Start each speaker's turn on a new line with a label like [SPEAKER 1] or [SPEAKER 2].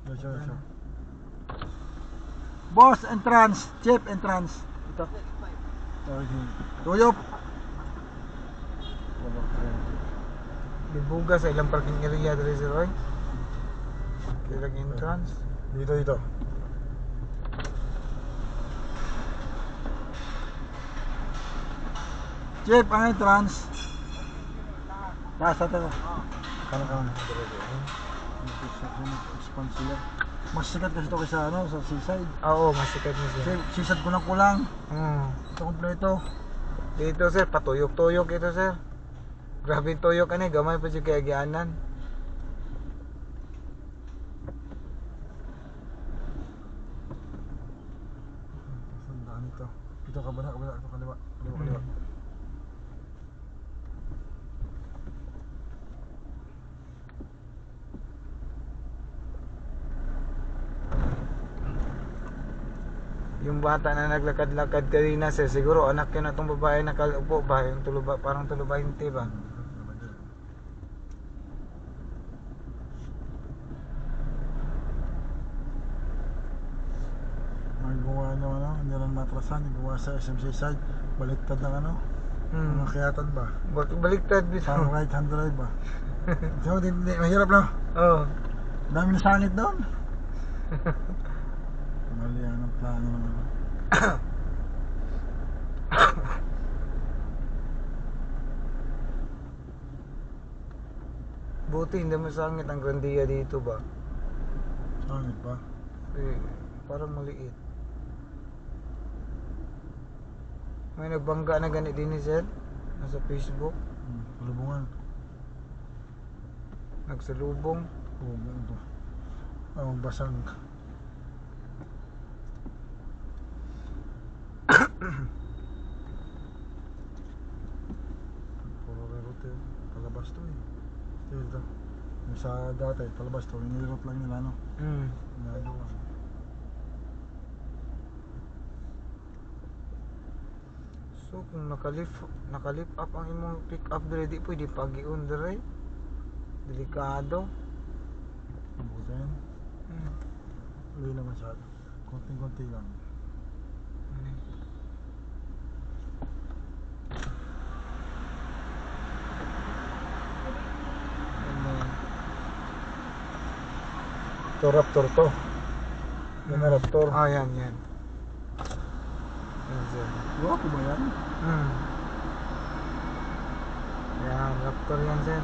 [SPEAKER 1] Diretso. Boss, entrance. Chip, entrance. Ito. Tuyop.
[SPEAKER 2] Dibuga sa ilang parking area dito si Roy. Kailang entrance.
[SPEAKER 1] Dito. Chip, ang entrance. Nasa ito. Kanan. Expand sila. Mas sikat kasi ito kaysa sa seaside.
[SPEAKER 2] Oo, mas sikat na siya.
[SPEAKER 1] Seaside kulang. Ito kompleto.
[SPEAKER 2] Dito sir, patuyok-tuyok ito sir. Grabe tuyok ani, gamay pa siya kaya gianan.
[SPEAKER 1] Sandaan ito. Ito kabila, ito kaliwa.
[SPEAKER 2] Yung bata na naglakad-lakad kanina sir, siguro anak yun na itong babae nakaupo ba? Yung parang tulubahinti ba?
[SPEAKER 1] Gawa ng hindi lang matrasan, gawa sa SMC side, baliktad ng mga kayatan ba?
[SPEAKER 2] Baliktad bitaw.
[SPEAKER 1] Parang right hand drive ba? So, mahirap lang.
[SPEAKER 2] Oo.
[SPEAKER 1] Dami na sangit doon. Mali ang plano naman.
[SPEAKER 2] Buti hindi masangit ang Grandia dito ba?
[SPEAKER 1] Sangit ba?
[SPEAKER 2] Parang maliit. May nagbangga na ganit din ni sir. Nasa Facebook.
[SPEAKER 1] Lubungan.
[SPEAKER 2] Nagsalubong.
[SPEAKER 1] Lubong to. Basang. Puro rerote. Palabas to Dito. Yung sa dati, palabas to. Inirot lang nila Nagawa.
[SPEAKER 2] So kung nakalip up ang imong pick up dire di pwede pag-iun dire. Delikado.
[SPEAKER 1] Butin. Hindi naman masyado. Konting-konti lang. Ito Raptor to. Yan na Raptor.
[SPEAKER 2] Yan. Yan sir.
[SPEAKER 1] Guwapo ba yan?
[SPEAKER 2] Yan, Raptor yan sir.